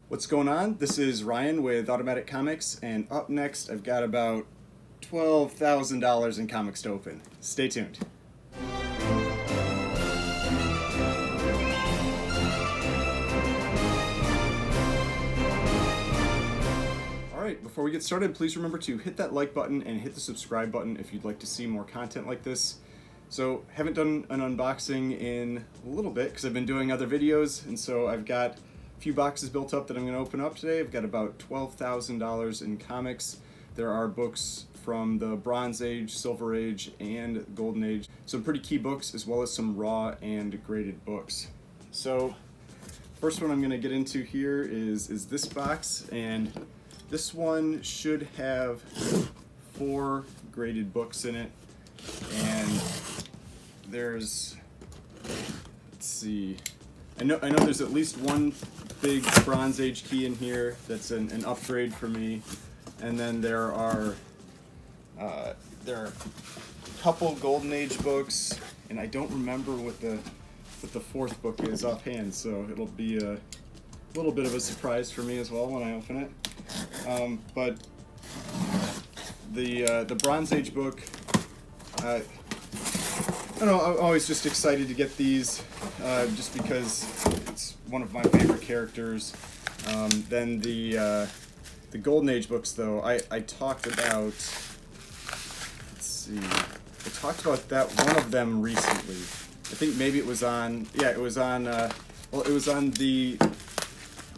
What's going on? This is Ryan with Automatic Comics, and up next I've got about $12,000 in comics to open. Stay tuned. Alright, before we get started, please remember to hit that like button and hit the subscribe button if you'd like to see more content like this. So, haven't done an unboxing in a little bit because I've been doing other videos, and so I've got a few boxes built up that I'm going to open up today. I've got about $12,000 in comics. There are books from the Bronze Age, Silver Age, and Golden Age. Some pretty key books, as well as some raw and graded books. So, first one I'm going to get into here is this box, and this one should have 4 graded books in it. And there's, let's see, I know there's at least one big Bronze Age key in here that's an upgrade for me, and then there are a couple Golden Age books, and I don't remember what the 4th book is offhand, so it'll be a little bit of a surprise for me as well when I open it. But the Bronze Age book, I don't know, I'm always just excited to get these, just because it's one of my favorite characters. Then the Golden Age books, though, I talked about, let's see, I talked about that one of them recently. I think maybe it was on the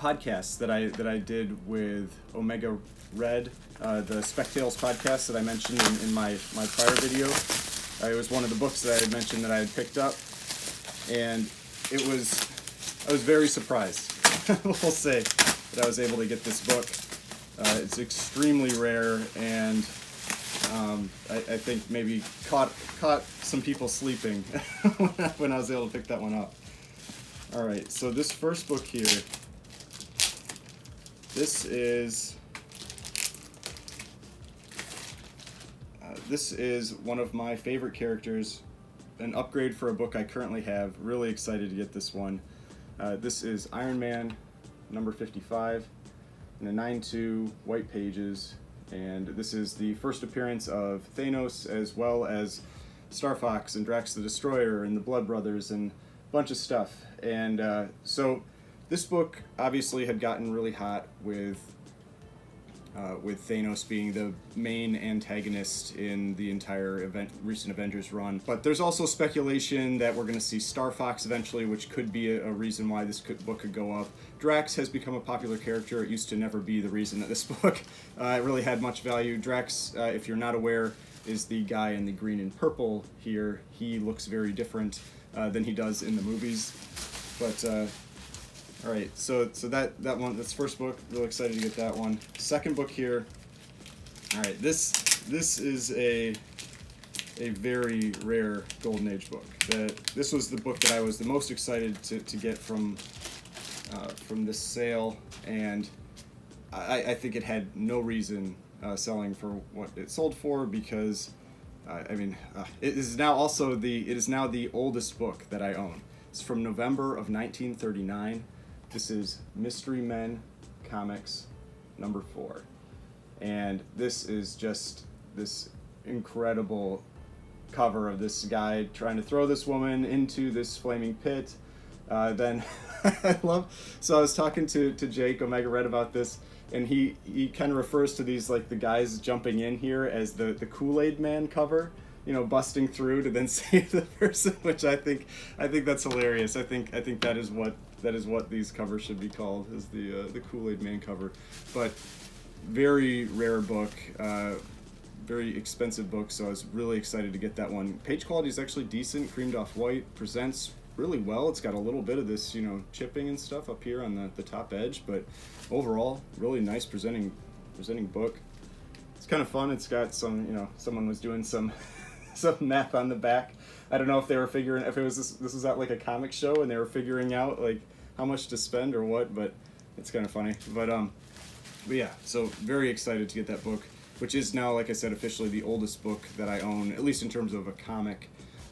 podcast that I did with Omega Red, the Speculative podcast that I mentioned in my prior video. It was one of the books that I had mentioned that I had picked up, and I was very surprised, we'll say, that I was able to get this book. It's extremely rare, and I think maybe caught some people sleeping when I was able to pick that one up. Alright, so this first book here, this is one of my favorite characters, an upgrade for a book I currently have. Really excited to get this one. This is Iron Man, number 55, in a 9/2, white pages, and this is the first appearance of Thanos, as well as Star Fox and Drax the Destroyer and the Blood Brothers and a bunch of stuff. And so this book obviously had gotten really hot with Thanos being the main antagonist in the entire recent Avengers run. But there's also speculation that we're going to see Star Fox eventually, which could be a reason why this book could go up. Drax has become a popular character. It used to never be the reason that this book really had much value. Drax, if you're not aware, is the guy in the green and purple here. He looks very different than he does in the movies. But all right, so that one, that's first book. Really excited to get that one. Second book here. All right, this is a very rare Golden Age book. This was the book that I was the most excited to get from this sale, and I think it had no reason selling for what it sold for, because it is now the oldest book that I own. It's from November of 1939. This is Mystery Men Comics number 4. And this is just this incredible cover of this guy trying to throw this woman into this flaming pit. Then I was talking to Jake Omega Red about this, and he kind of refers to these, like, the guys jumping in here as the Kool-Aid Man cover, you know, busting through to then save the person, which I think that's hilarious. I think that is what these covers should be called, is the Kool-Aid Man cover. But very rare book, very expensive book, so I was really excited to get that one. Page quality is actually decent, creamed off white, presents really well. It's got a little bit of this, you know, chipping and stuff up here on the top edge, but overall, really nice presenting book. It's kind of fun. It's got some, you know, someone was doing some math on the back. I don't know if they were figuring, if it was this was at like a comic show and they were figuring out like how much to spend or what, but it's kind of funny. But yeah, so very excited to get that book, which is now, like I said, officially the oldest book that I own, at least in terms of a comic.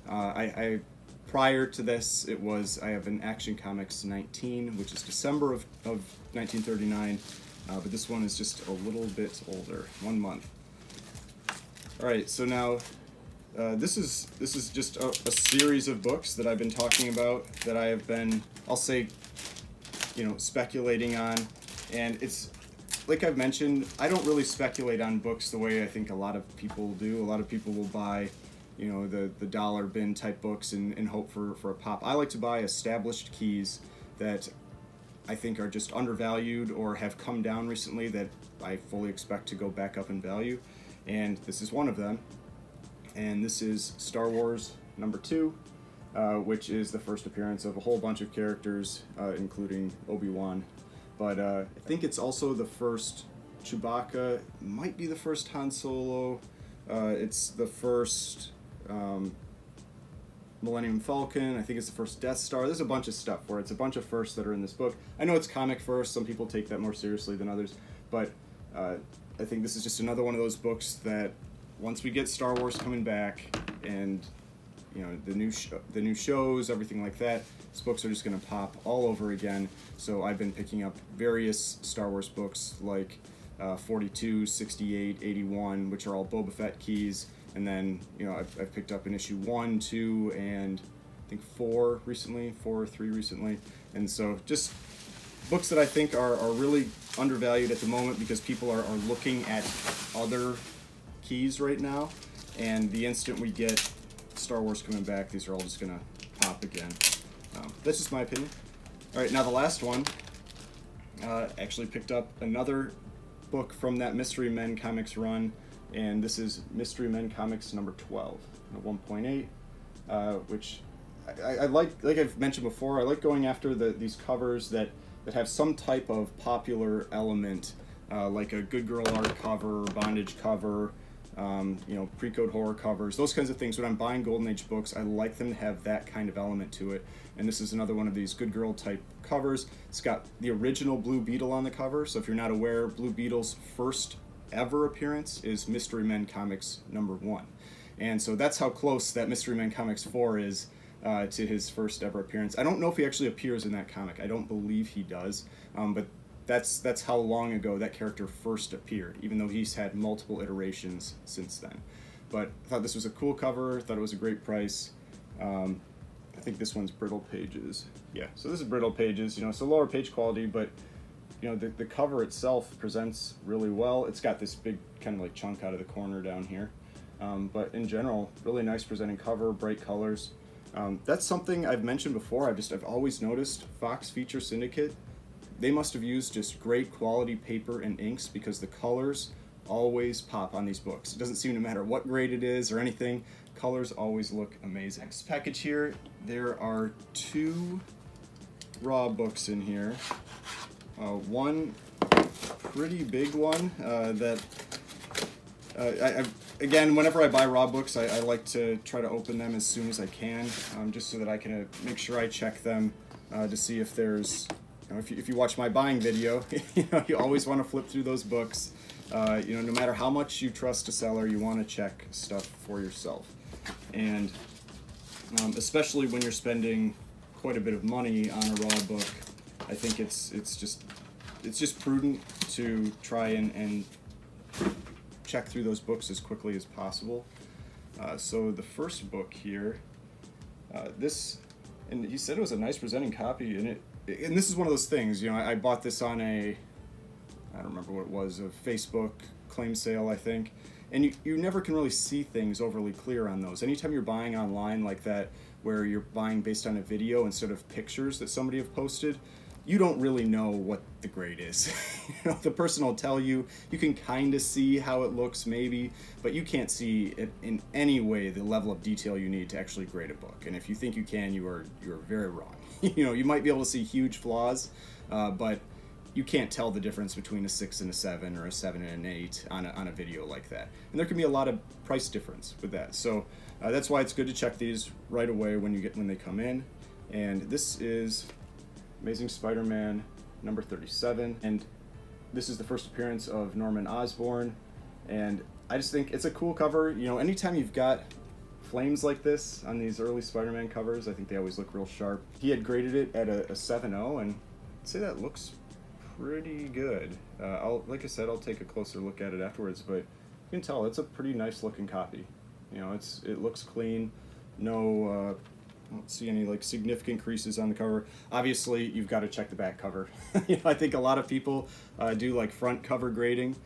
I Prior to this, I have an Action Comics 19, which is December of 1939, but this one is just a little bit older, 1 month. All right, so now this is just a series of books that I've been talking about that I have been, I'll say, speculating on, and it's like I've mentioned, I don't really speculate on books the way I think a lot of people do. A lot of people will buy the dollar bin type books and hope for a pop. I like to buy established keys that I think are just undervalued or have come down recently that I fully expect to go back up in value, and this is one of them. And this is Star Wars #2, which is the first appearance of a whole bunch of characters, including Obi-Wan. But I think it's also the first Chewbacca, might be the first Han Solo, it's the first Millennium Falcon, I think it's the first Death Star. There's a bunch of stuff where it's a bunch of firsts that are in this book. I know it's comic first, some people take that more seriously than others, but I think this is just another one of those books that once we get Star Wars coming back and the new shows, everything like that, these books are just going to pop all over again. So I've been picking up various Star Wars books like 42, 68, 81, which are all Boba Fett keys. And then, I've picked up in issue 1, 2, and I think 4 recently, 4 or 3 recently. And so just books that I think are really undervalued at the moment because people are looking at other keys right now. And the instant we get Star Wars coming back, these are all just going to pop again. That's just my opinion. All right, now the last one, actually picked up another book from that Mystery Men Comics run, and this is Mystery Men Comics number 12, 1.8, which I like I've mentioned before, I like going after these covers that have some type of popular element, like a Good Girl art cover, bondage cover, pre-code horror covers, those kinds of things. When I'm buying Golden Age books, I like them to have that kind of element to it. And this is another one of these Good Girl type covers. It's got the original Blue Beetle on the cover. So if you're not aware, Blue Beetle's first ever appearance is Mystery Men Comics number 1. And so that's how close that Mystery Men Comics 4 is to his first ever appearance. I don't know if he actually appears in that comic. I don't believe he does. But that's how long ago that character first appeared, even though he's had multiple iterations since then. But I thought this was a cool cover, thought it was a great price. I think this one's Brittle Pages. Yeah, so this is Brittle Pages, it's a lower page quality, but the cover itself presents really well. It's got this big kind of like chunk out of the corner down here. But in general, really nice presenting cover, bright colors. That's something I've mentioned before. I've always noticed Fox Feature Syndicate, they must have used just great quality paper and inks because the colors always pop on these books. It doesn't seem to matter what grade it is or anything, colors always look amazing. Next package here, there are 2 raw books in here. One pretty big one that again, whenever I buy raw books, I like to try to open them as soon as I can, just so that I can make sure I check them to see if there's, if you watch my buying video, you always want to flip through those books. No matter how much you trust a seller, you want to check stuff for yourself. And especially when you're spending quite a bit of money on a raw book, I think it's just prudent to try and check through those books as quickly as possible. So the first book here, and he said it was a nice presenting copy, and this is one of those things, I bought this on I don't remember what it was, a Facebook claim sale, I think, and you never can really see things overly clear on those. Anytime you're buying online like that, where you're buying based on a video instead of pictures that somebody have posted, you don't really know what the grade is. The person will tell you, you can kind of see how it looks maybe, but you can't see it in any way the level of detail you need to actually grade a book. And if you think you can, you're very wrong. You might be able to see huge flaws, but you can't tell the difference between a 6 and a 7 or a 7 and an 8 on a video like that. And there can be a lot of price difference with that. So that's why it's good to check these right away when they come in. And this is Amazing Spider-Man number 37, and this is the first appearance of Norman Osborn, and I just think it's a cool cover. Anytime you've got flames like this on these early Spider-Man covers. I think they always look real sharp. He had graded it at a 7.0, and I'd say that looks pretty good. Like I said, I'll take a closer look at it afterwards, but you can tell it's a pretty nice looking copy. You know, it looks clean. No, I don't see any like significant creases on the cover. Obviously, you've got to check the back cover. You know, I think a lot of people do like front cover grading,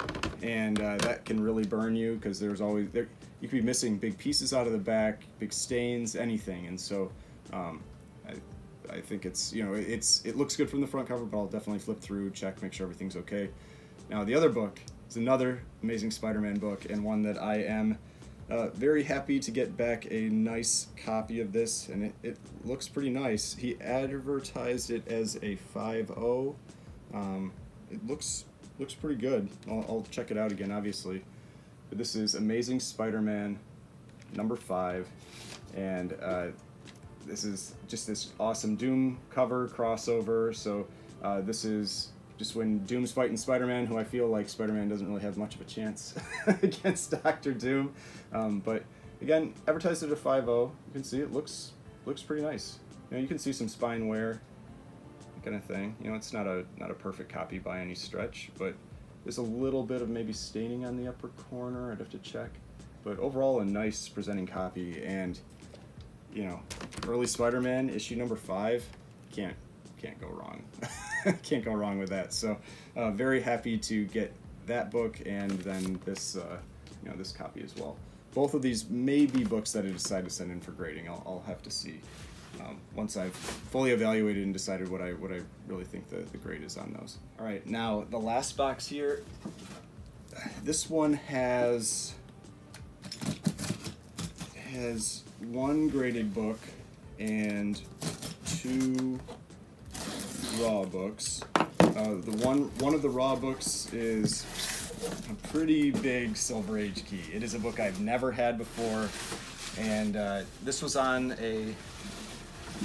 and that can really burn you because there's always you could be missing big pieces out of the back, big stains, anything. And so I think it's, you know, it looks good from the front cover, but I'll definitely flip through, check, make sure everything's okay. Now the other book is another Amazing Spider-Man book, and one that I am very happy to get back a nice copy of this, and it looks pretty nice. He advertised it as a 5.0. It looks pretty good. I'll check it out again, obviously. But this is Amazing Spider-Man number 5, and this is just this awesome Doom cover crossover. So this is just when Doom's fighting Spider-Man, who I feel like Spider-Man doesn't really have much of a chance against Dr. Doom. But again, advertised at a 5.0. You can see it looks pretty nice. You know, you can see some spine wear, kind of thing. You know, it's not a perfect copy by any stretch, but there's a little bit of maybe staining on the upper corner. I'd have to check. But overall, a nice presenting copy, and you know, early Spider-Man issue number 5, can't go wrong. Can't go wrong with that. So very happy to get that book, and then this you know, this copy as well. Both of these may be books that I decide to send in for grading. I'll have to see once I've fully evaluated and decided what I really think the grade is on those. All right, now the last box here. This one has one graded book and 2 raw books. The one of the raw books is a pretty big Silver Age key. It is a book I've never had before, and this was on a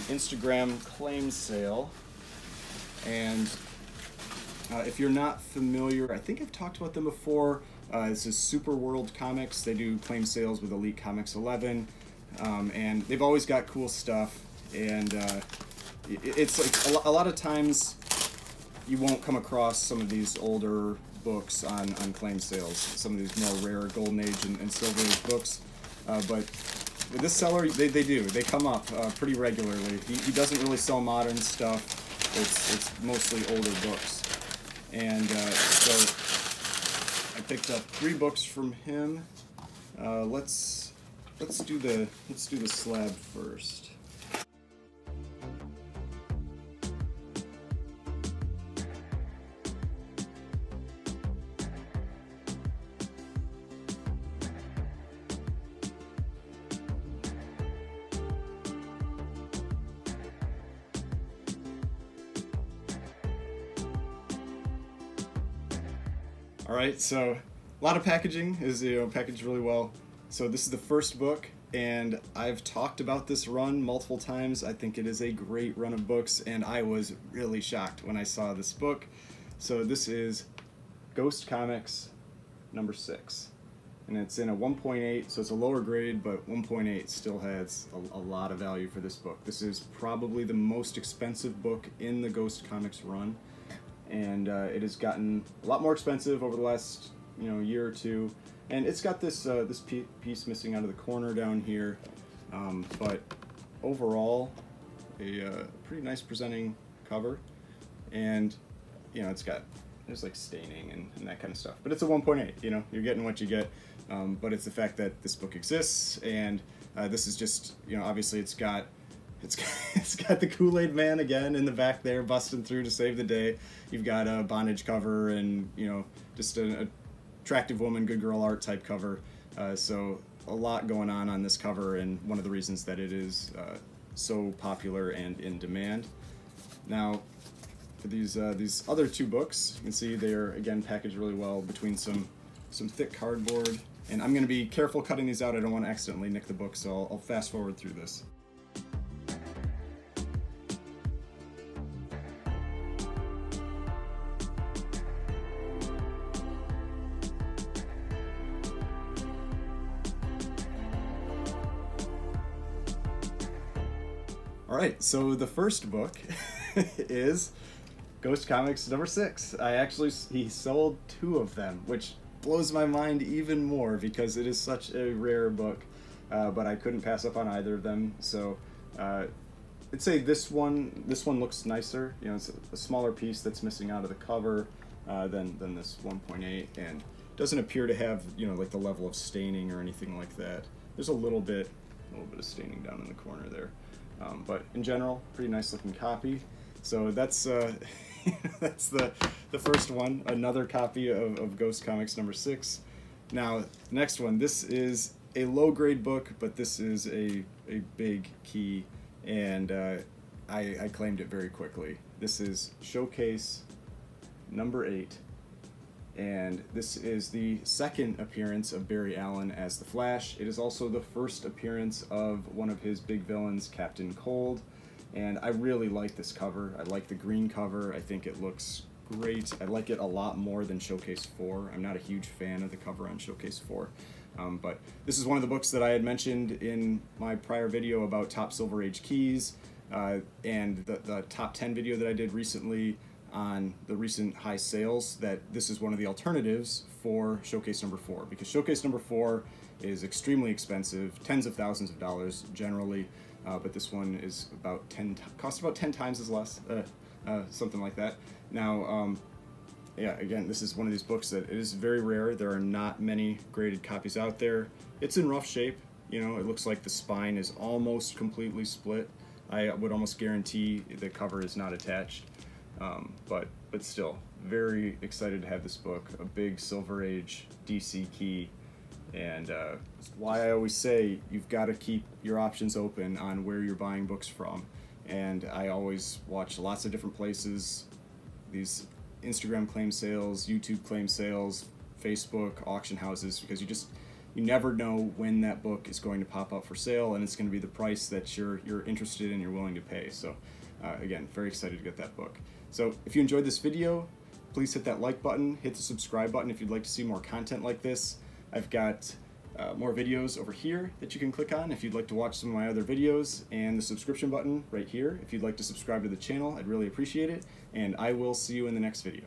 Instagram claim sale. And if you're not familiar, I think I've talked about them before. This is Super World Comics. They do claim sales with Elite Comics 11, and they've always got cool stuff. And it's like a lot of times you won't come across some of these older books on claim sales, some of these more rare Golden Age and Silver Age books. But with this seller, they come up pretty regularly. He doesn't really sell modern stuff. It's mostly older books. And so I picked up 3 books from him. Let's do the slab first. All right, so a lot of packaging is, you know, packaged really well. So this is the first book, and I've talked about this run multiple times. I think it is a great run of books, and I was really shocked when I saw this book. So this is Ghost Comics number 6, and it's in a 1.8, so it's a lower grade, but 1.8 still has a lot of value for this book. This is probably the most expensive book in the Ghost Comics run, and it has gotten a lot more expensive over the last, you know, year or two. And it's got this this piece missing out of the corner down here, but overall, a pretty nice presenting cover. And you know, there's like staining and that kind of stuff. But it's a 1.8. You know, you're getting what you get. But it's the fact that this book exists, and this is just, you know, obviously it's got the Kool-Aid Man again in the back there, busting through to save the day. You've got a bondage cover, and you know, just an attractive woman, good girl art type cover. So a lot going on this cover, and one of the reasons that it is so popular and in demand. Now, for these other 2 books, you can see they're again packaged really well between some thick cardboard. And I'm going to be careful cutting these out. I don't want to accidentally nick the book, so I'll fast forward through this. All right, so the first book is Ghost Comics number 6. He sold 2 of them, which blows my mind even more because it is such a rare book, but I couldn't pass up on either of them. So I'd say this one looks nicer. You know, it's a smaller piece that's missing out of the cover than this 1.8, and doesn't appear to have, you know, like the level of staining or anything like that. There's a little bit of staining down in the corner there, but in general, pretty nice looking copy. So that's that's the first one, another copy of Ghost Comics number 6. Now, next one, this is a low grade book, but this is a big key, and I claimed it very quickly. This is Showcase number 8, and this is the second appearance of Barry Allen as the Flash. It is also the first appearance of one of his big villains, Captain Cold, and I really like this cover. I like the green cover. I think it looks great. I like it a lot more than Showcase 4. I'm not a huge fan of the cover on Showcase 4, but this is one of the books that I had mentioned in my prior video about top Silver Age keys, and the top 10 video that I did recently on the recent high sales, that this is one of the alternatives for Showcase number 4, because Showcase number 4 is extremely expensive, tens of thousands of dollars generally, but this one is costs about 10 times as less, something like that. Now, yeah, again, this is one of these books that it is very rare. There are not many graded copies out there. It's in rough shape. You know, it looks like the spine is almost completely split. I would almost guarantee the cover is not attached. But still, very excited to have this book, a big Silver Age DC key, and it's why I always say you've got to keep your options open on where you're buying books from. And I always watch lots of different places, these Instagram claim sales, YouTube claim sales, Facebook, auction houses, because you never know when that book is going to pop up for sale, and it's going to be the price that you're interested in, you're willing to pay. So again, very excited to get that book. So if you enjoyed this video, please hit that like button, hit the subscribe button if you'd like to see more content like this. I've got more videos over here that you can click on if you'd like to watch some of my other videos, and the subscription button right here if you'd like to subscribe to the channel. I'd really appreciate it, and I will see you in the next video.